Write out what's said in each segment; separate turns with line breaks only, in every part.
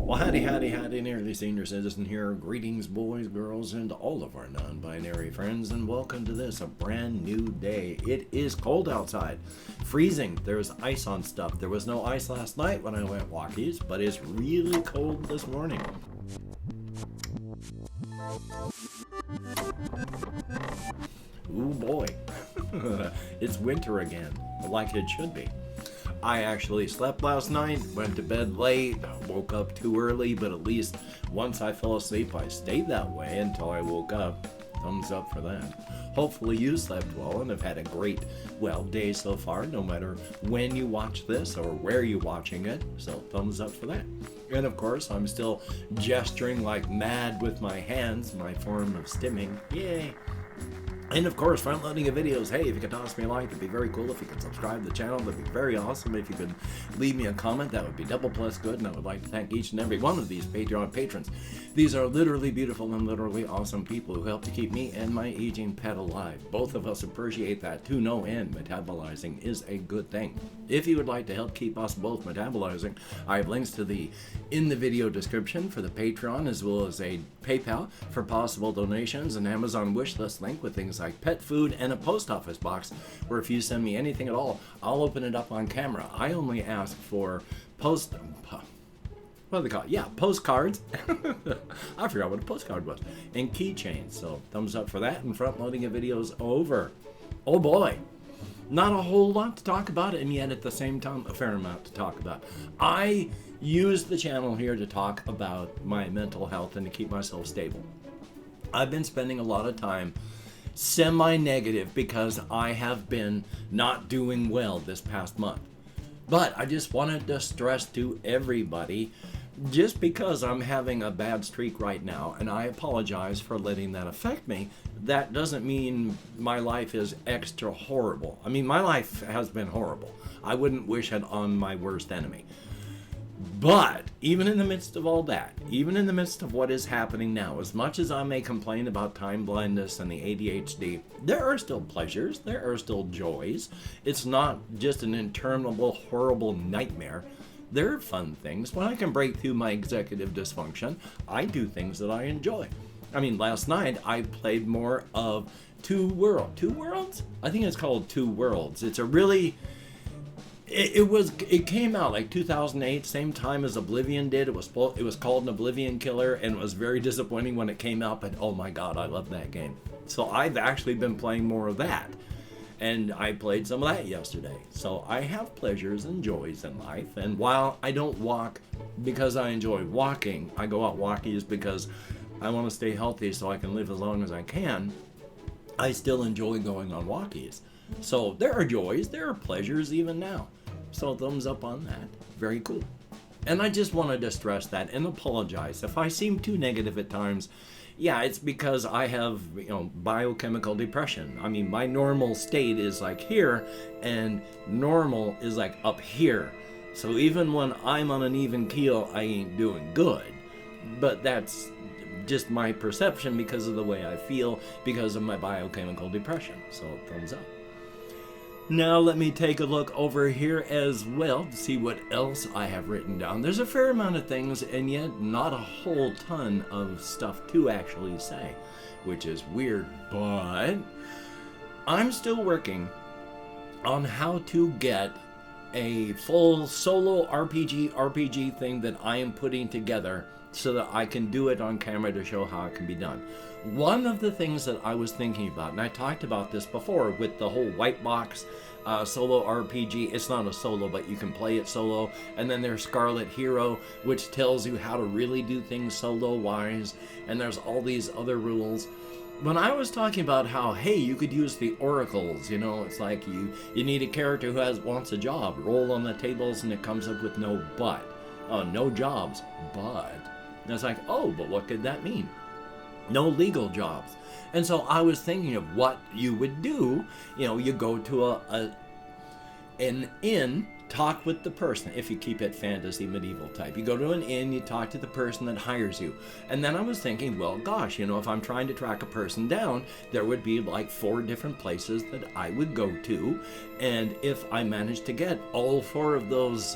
Well, howdy, nearly senior citizen here. Greetings, boys, girls, and all of our non-binary friends, and welcome to this, a brand new day. It is cold outside, freezing. There's ice on stuff. There was no ice last night when I went walkies, but it's really cold this morning. Ooh boy, it's winter again, like it should be. I actually slept last night, went to bed late, woke up too early, but at least once I fell asleep, I stayed that way until I woke up. Thumbs up for that. Hopefully you slept well and have had a great, day so far, no matter when you watch this or where you're watching it. So thumbs up for that. And of course, I'm still gesturing like mad with my hands, my form of stimming. Yay! And of course, front-loading of videos. Hey, if you could toss me a like, it'd be very cool. If you could subscribe to the channel, that'd be very awesome. If you could leave me a comment, that would be double plus good. And I would like to thank each and every one of these Patreon patrons. These are literally beautiful and literally awesome people who help to keep me and my aging pet alive. Both of us appreciate that to no end. Metabolizing is a good thing. If you would like to help keep us both metabolizing, I have links in the video description for the Patreon, as well as a PayPal for possible donations, an Amazon wishlist link with things like pet food, and a post office box where if you send me anything at all, I'll open it up on camera. I only ask for postcards. I forgot what a postcard was. And keychains. So thumbs up for that, and front loading of videos over. Oh boy. Not a whole lot to talk about, and yet at the same time, a fair amount to talk about. I use the channel here to talk about my mental health and to keep myself stable. I've been spending a lot of time semi-negative because I have been not doing well this past month. But I just wanted to stress to everybody, just because I'm having a bad streak right now, and I apologize for letting that affect me, that doesn't mean my life is extra horrible. I mean, my life has been horrible. I wouldn't wish it on my worst enemy. But even in the midst of all that, even in the midst of what is happening now, as much as I may complain about time blindness and the ADHD, there are still pleasures, there are still joys. It's not just an interminable, horrible nightmare. There are fun things. When I can break through my executive dysfunction, I do things that I enjoy. I mean, last night I played more of Two Worlds? I think it's called Two Worlds. It's a really... It came out like 2008, same time as Oblivion did. It was called an Oblivion Killer, and it was very disappointing when it came out, but oh my god, I love that game. So I've actually been playing more of that, and I played some of that yesterday. So I have pleasures and joys in life, and while I don't walk because I enjoy walking, I go out walkies because I want to stay healthy so I can live as long as I can. I still enjoy going on walkies. So there are joys, there are pleasures even now. So thumbs up on that. Very cool. And I just wanted to stress that and apologize. If I seem too negative at times, yeah, it's because I have, biochemical depression. I mean, my normal state is like here, and normal is like up here. So even when I'm on an even keel, I ain't doing good. But that's just my perception because of the way I feel, because of my biochemical depression. So thumbs up. Now let me take a look over here as well to see what else I have written down. There's a fair amount of things, and yet not a whole ton of stuff to actually say, which is weird, but I'm still working on how to get a full solo RPG thing that I am putting together so that I can do it on camera to show how it can be done. One of the things that I was thinking about, and I talked about this before with the whole white box solo RPG. It's not a solo, but you can play it solo. And then there's Scarlet Hero, which tells you how to really do things solo-wise. And there's all these other rules. When I was talking about how, hey, you could use the oracles, it's like you need a character who wants a job. Roll on the tables and it comes up with no but. No jobs, but. And it's like, oh, but what could that mean? No legal jobs. And so I was thinking of what you would do. You go to an inn, talk with the person, if you keep it fantasy medieval type. You go to an inn, you talk to the person that hires you. And then I was thinking, well, gosh, if I'm trying to track a person down, there would be like 4 different places that I would go to. And if I managed to get all 4 of those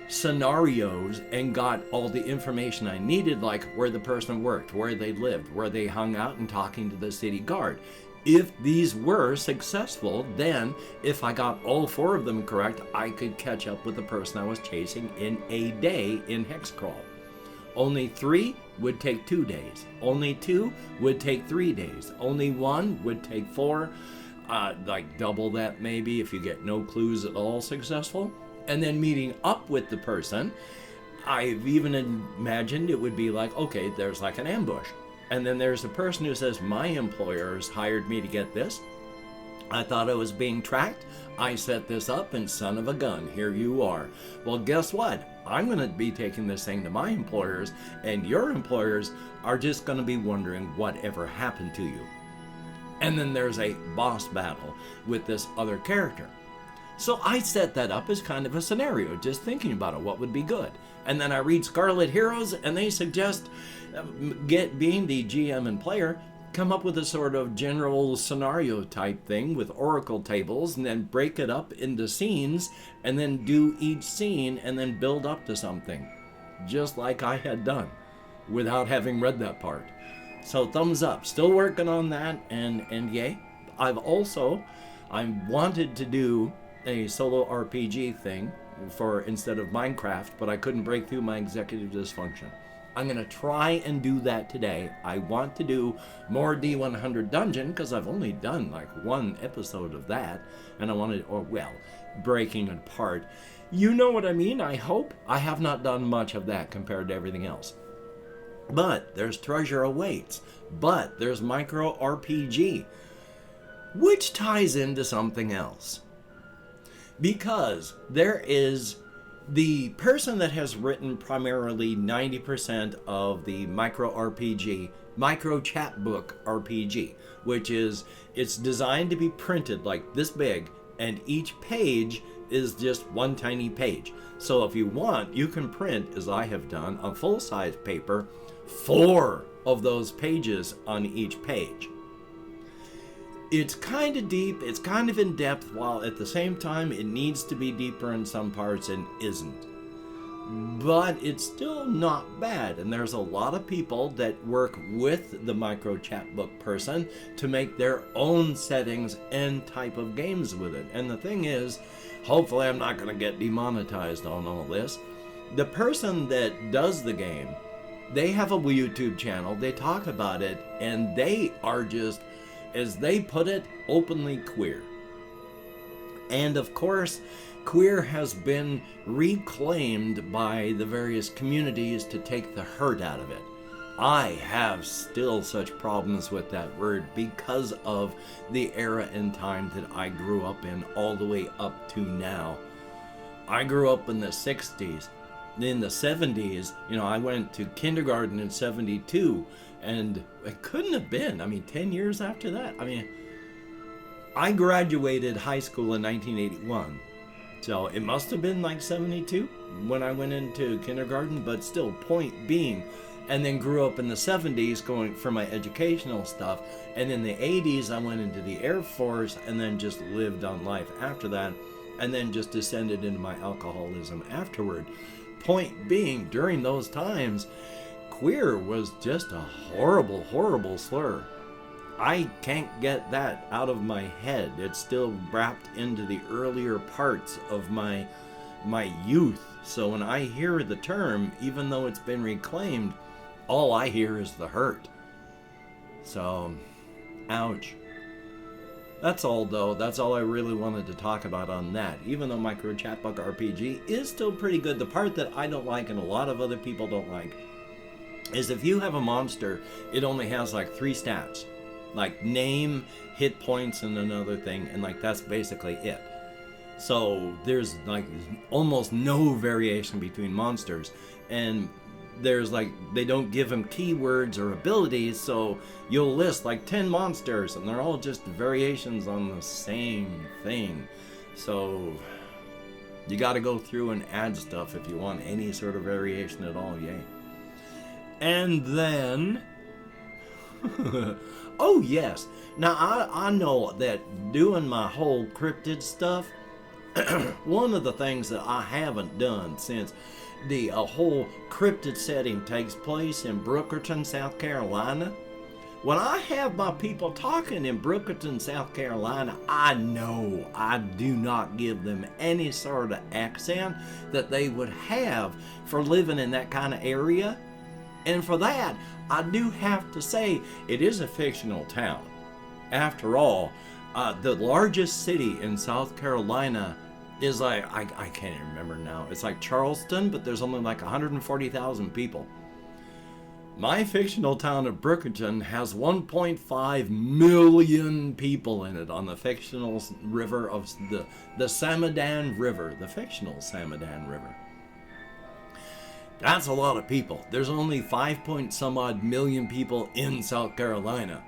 scenarios and got all the information I needed, like where the person worked, where they lived, where they hung out, and talking to the city guard. If these were successful, then if I got all 4 of them correct, I could catch up with the person I was chasing in a day in Hexcrawl. Only 3 would take 2 days. Only 2 would take 3 days. Only 1 would take 4. Like double that maybe if you get no clues at all successful. And then meeting up with the person, I've even imagined it would be like, okay, there's like an ambush. And then there's a person who says, my employers hired me to get this. I thought I was being tracked. I set this up, and son of a gun, here you are. Well, guess what? I'm going to be taking this thing to my employers, and your employers are just going to be wondering whatever happened to you. And then there's a boss battle with this other character. So I set that up as kind of a scenario, just thinking about it, what would be good. And then I read Scarlet Heroes, and they suggest, being the GM and player, come up with a sort of general scenario type thing with oracle tables, and then break it up into scenes, and then do each scene, and then build up to something, just like I had done, without having read that part. So thumbs up, still working on that, and yay. I wanted to do a solo RPG thing for instead of Minecraft, but I couldn't break through my executive dysfunction. I'm going to try and do that today. I want to do more D100 Dungeon because I've only done like 1 episode of that, and I wanted, breaking it apart. You know what I mean, I hope. I have not done much of that compared to everything else. But there's Treasure Awaits. But there's Micro RPG, which ties into something else. Because there is the person that has written primarily 90% of the micro RPG, micro chapbook RPG, which is, it's designed to be printed like this big, and each page is just one tiny page. So if you want, you can print, as I have done, on full-size paper, 4 of those pages on each page. It's kind of deep, it's kind of in depth, while at the same time it needs to be deeper in some parts and isn't. But it's still not bad, and there's a lot of people that work with the micro chapbook person to make their own settings and type of games with it. And the thing is, hopefully I'm not going to get demonetized on all this. The person that does the game, they have a YouTube channel, they talk about it, and they are just, as they put it, openly queer. And of course, queer has been reclaimed by the various communities to take the hurt out of it. I have still such problems with that word because of the era and time that I grew up in all the way up to now. I grew up in the 60s. In the 70s, I went to kindergarten in 72, and it couldn't have been, 10 years after that. I graduated high school in 1981, so it must have been like 72 when I went into kindergarten, but still, point being, and then grew up in the 70s going for my educational stuff, and in the 80s I went into the Air Force, and then just lived on life after that, and then just descended into my alcoholism afterward. Point being, during those times, queer was just a horrible, horrible slur. I can't get that out of my head. It's still wrapped into the earlier parts of my youth. So when I hear the term, even though it's been reclaimed, all I hear is the hurt. So, ouch. That's all, though. That's all I really wanted to talk about on that. Even though Micro Chapbook RPG is still pretty good, the part that I don't like and a lot of other people don't like is if you have a monster, it only has like 3 stats. Like name, hit points, and another thing, and like that's basically it. So there's like almost no variation between monsters, and there's like, they don't give them keywords or abilities, so you'll list like 10 monsters and they're all just variations on the same thing. So you got to go through and add stuff if you want any sort of variation at all. Yay. And then oh yes, now I know that doing my whole cryptid stuff, one of the things that I haven't done since the whole cryptid setting takes place in Brookerton, South Carolina. When I have my people talking in Brookerton, South Carolina, I know I do not give them any sort of accent that they would have for living in that kind of area. And for that, I do have to say it is a fictional town. After all, the largest city in South Carolina is like, I can't even remember now. It's like Charleston, but there's only like 140,000 people. My fictional town of Brookerton has 1.5 million people in it on the fictional river of the Samadan River, the fictional Samadan River. That's a lot of people. There's only 5 point some odd million people in South Carolina.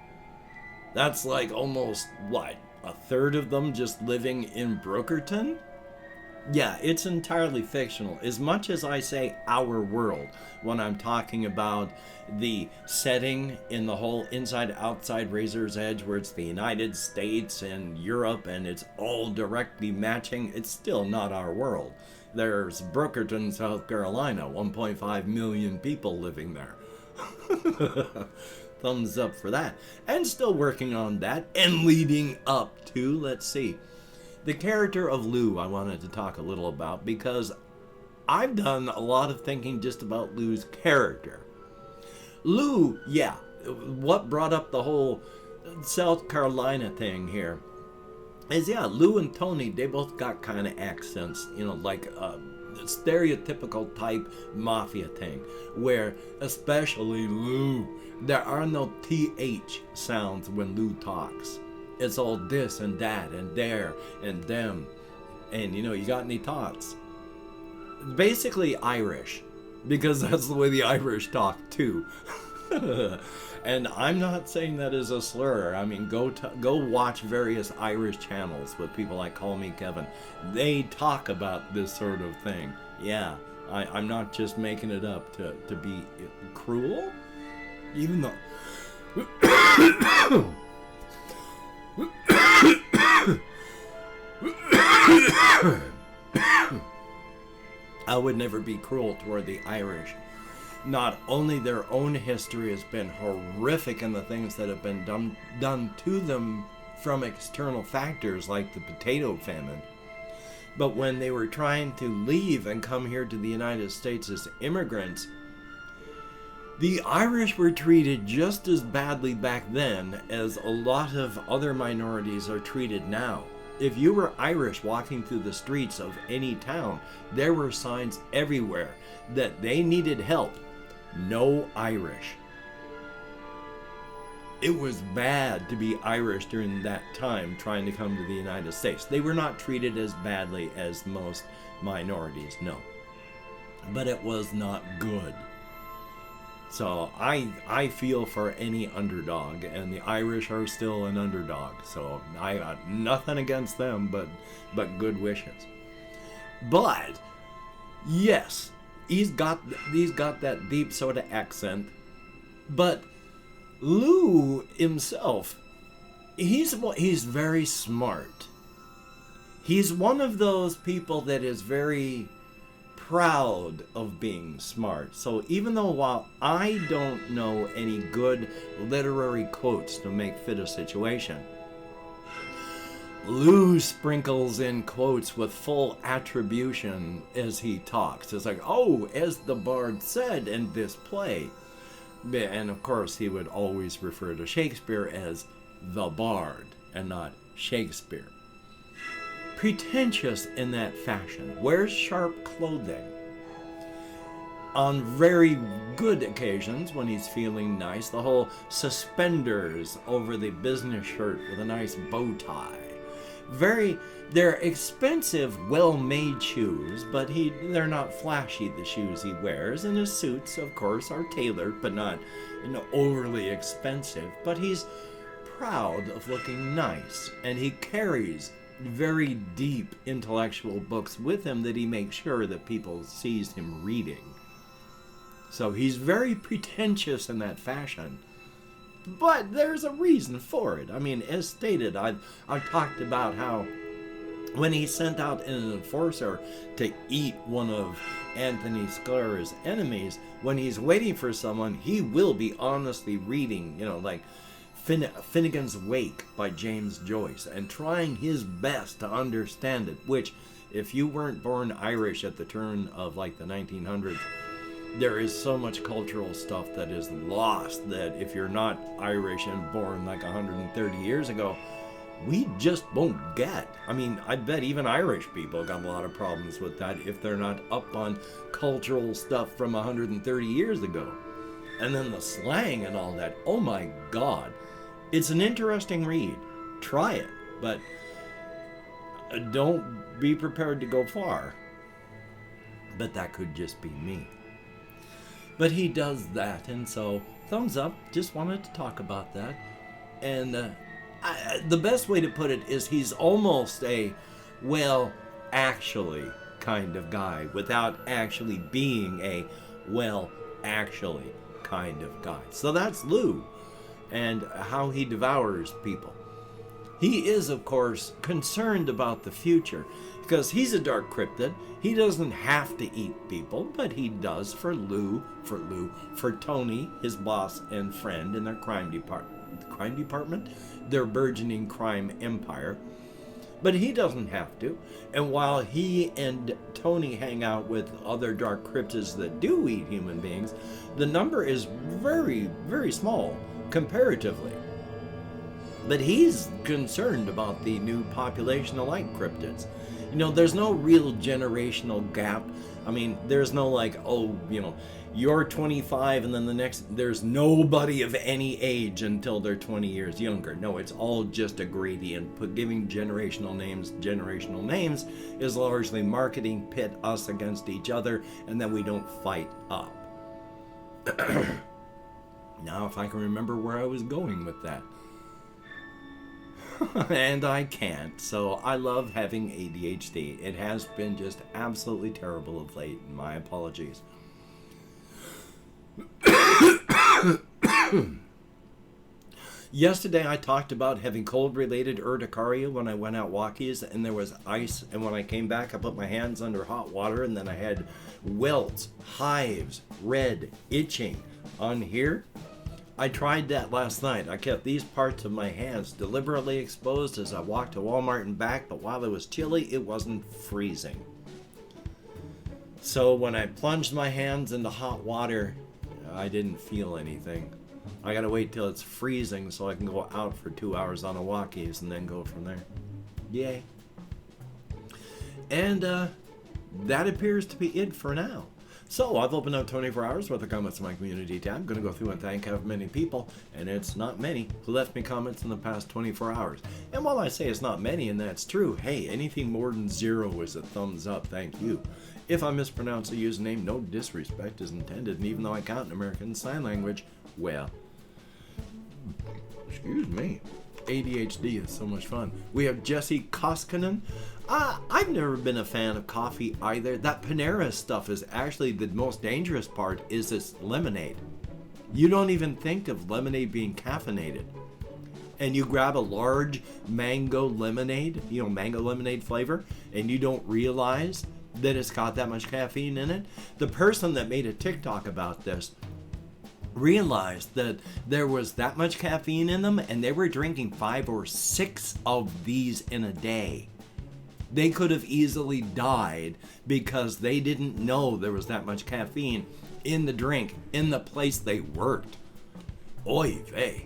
That's like almost, what, a third of them just living in Brookerton? Yeah, it's entirely fictional. As much as I say our world when I'm talking about the setting in the whole inside-outside Razor's Edge, where it's the United States and Europe and it's all directly matching, it's still not our world. There's Brookerton, South Carolina, 1.5 million people living there. Thumbs up for that. And still working on that and leading up to, let's see, the character of Lou I wanted to talk a little about, because I've done a lot of thinking just about Lou's character. Lou, yeah, what brought up the whole South Carolina thing here is, yeah, Lou and Tony, they both got kind of accents, you know, like a stereotypical type mafia thing, where especially Lou, there are no TH sounds when Lou talks. It's all this and that and there and them. And, you know, you got any thoughts? Basically Irish, because that's the way the Irish talk too. And I'm not saying that as a slur. I mean, go watch various Irish channels with people like Call Me Kevin. They talk about this sort of thing. Yeah, I'm not just making it up to be cruel, even though... I would never be cruel toward the Irish. Not only their own history has been horrific in the things that have been done to them from external factors like the potato famine, but when they were trying to leave and come here to the United States as immigrants, the Irish were treated just as badly back then as a lot of other minorities are treated now. If you were Irish walking through the streets of any town, there were signs everywhere that they needed help. No Irish. It was bad to be Irish during that time trying to come to the United States. They were not treated as badly as most minorities, no. But it was not good. So I feel for any underdog, and the Irish are still an underdog. So I got nothing against them, but good wishes. But yes, he's got that deep sort of accent. But Lou himself, he's very smart. He's one of those people that is very proud of being smart. So even though while I don't know any good literary quotes to make fit a situation, Lou sprinkles in quotes with full attribution as he talks. It's like, oh, as the bard said in this play. And of course he would always refer to Shakespeare as the bard and not Shakespeare. Pretentious in that fashion, wears sharp clothing. On very good occasions, when he's feeling nice, the whole suspenders over the business shirt with a nice bow tie. They're expensive, well-made shoes, but they're not flashy, the shoes he wears, and his suits, of course, are tailored, but not, overly expensive. But he's proud of looking nice, and he carries very deep intellectual books with him that he makes sure that people sees him reading. So he's very pretentious in that fashion. But there's a reason for it. I mean, as stated, I've talked about how when he sent out an enforcer to eat one of Anthony Sclera's enemies, when he's waiting for someone, he will be honestly reading, like Finnegan's Wake by James Joyce and trying his best to understand it, which, if you weren't born Irish at the turn of like the 1900s, there is so much cultural stuff that is lost that if you're not Irish and born like 130 years ago, we just won't get. I mean, I bet even Irish people got a lot of problems with that if they're not up on cultural stuff from 130 years ago. And then the slang and all that, oh my God. It's an interesting read. Try it, but don't be prepared to go far. But that could just be me. But he does that, and so thumbs up. Just wanted to talk about that. And the best way to put it is he's almost a, well, actually kind of guy without actually being a, well, actually kind of guy. So that's Lou and how he devours people. He is, of course, concerned about the future because he's a dark cryptid. He doesn't have to eat people, but he does for Tony, his boss and friend in their crime department, their burgeoning crime empire. But he doesn't have to. And while he and Tony hang out with other dark cryptids that do eat human beings, the number is very, very small comparatively. But he's concerned about the new population of light cryptids. There's no real generational gap. I mean, there's no like, you're 25 and then the next, there's nobody of any age until they're 20 years younger. No, it's all just a gradient. Giving generational names is largely marketing, pit us against each other, and then we don't fight up. Now, if I can remember where I was going with that. And I can't, so I love having ADHD. It has been just absolutely terrible of late, and my apologies. Yesterday I talked about having cold-related urticaria when I went out walkies and there was ice, and when I came back I put my hands under hot water and then I had welts, hives, red, itching on here. I tried that last night. I kept these parts of my hands deliberately exposed as I walked to Walmart and back, but while it was chilly, it wasn't freezing. So when I plunged my hands into hot water, I didn't feel anything. I gotta wait till it's freezing so I can go out for 2 hours on a walkies and then go from there. Yay. And that appears to be it for now. So I've opened up 24 hours worth of comments in my community tab. I'm going to go through and thank how many people, and it's not many, who left me comments in the past 24 hours. And while I say it's not many, and that's true, hey, anything more than 0 is a thumbs up, thank you. If I mispronounce a username, no disrespect is intended, and even though I count in American Sign Language, well, excuse me, ADHD is so much fun. We have Jesse Koskinen. I've never been a fan of coffee either. That Panera stuff is actually the most dangerous part is this lemonade. You don't even think of lemonade being caffeinated. And you grab a large mango lemonade, mango lemonade flavor, and you don't realize that it's got that much caffeine in it. The person that made a TikTok about this realized that there was that much caffeine in them and they were drinking 5 or 6 of these in a day. They could have easily died because they didn't know there was that much caffeine in the drink in the place they worked. Oy vey.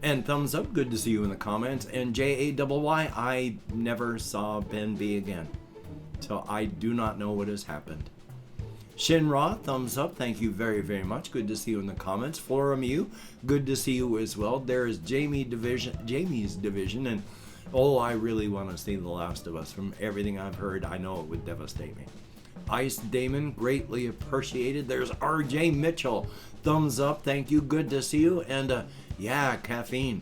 And thumbs up, good to see you in the comments. And JAYY, I never saw Ben B again. So I do not know what has happened. Shinra, thumbs up, thank you very, very much. Good to see you in the comments. Flora Mew, good to see you as well. There is Jamie's division, and I really want to see The Last of Us. From everything I've heard, I know it would devastate me. Ice Damon, greatly appreciated. There's RJ Mitchell, thumbs up, thank you, good to see you. And yeah, caffeine.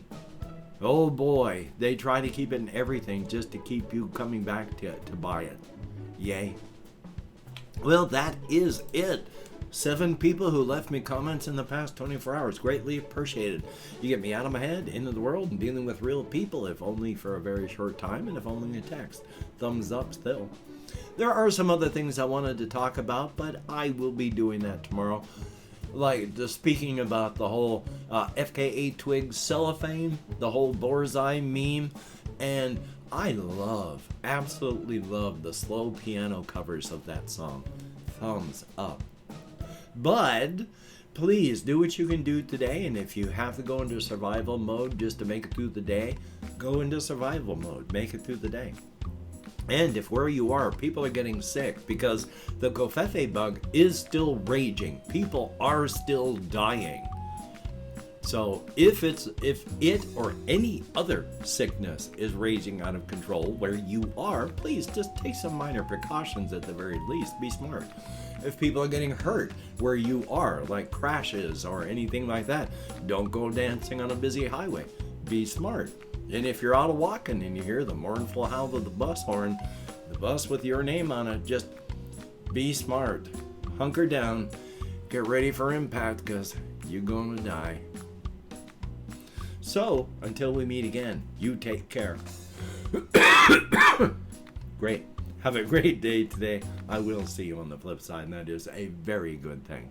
Oh boy, they try to keep it in everything just to keep you coming back to buy it. Yay. Well, that is it 7 people who left me comments in the past 24 hours. Greatly appreciated. You get me out of my head, into the world, and dealing with real people, if only for a very short time, and if only a text. Thumbs up still. There are some other things I wanted to talk about, but I will be doing that tomorrow. Like, speaking about the whole FKA Twigs cellophane, the whole Boar's Eye meme, and I absolutely love the slow piano covers of that song. Thumbs up. But please do what you can do today, and if you have to go into survival mode just to make it through the day, go into survival mode, make it through the day. And if where you are, people are getting sick because the Covfefe bug is still raging. People are still dying. So if it or any other sickness is raging out of control where you are, please just take some minor precautions at the very least. Be smart. If people are getting hurt where you are, like crashes or anything like that, don't go dancing on a busy highway. Be smart. And if you're out walking and you hear the mournful howl of the bus horn, the bus with your name on it, just be smart. Hunker down. Get ready for impact because you're going to die. So, until we meet again, you take care. Great. Have a great day today. I will see you on the flip side, and that is a very good thing.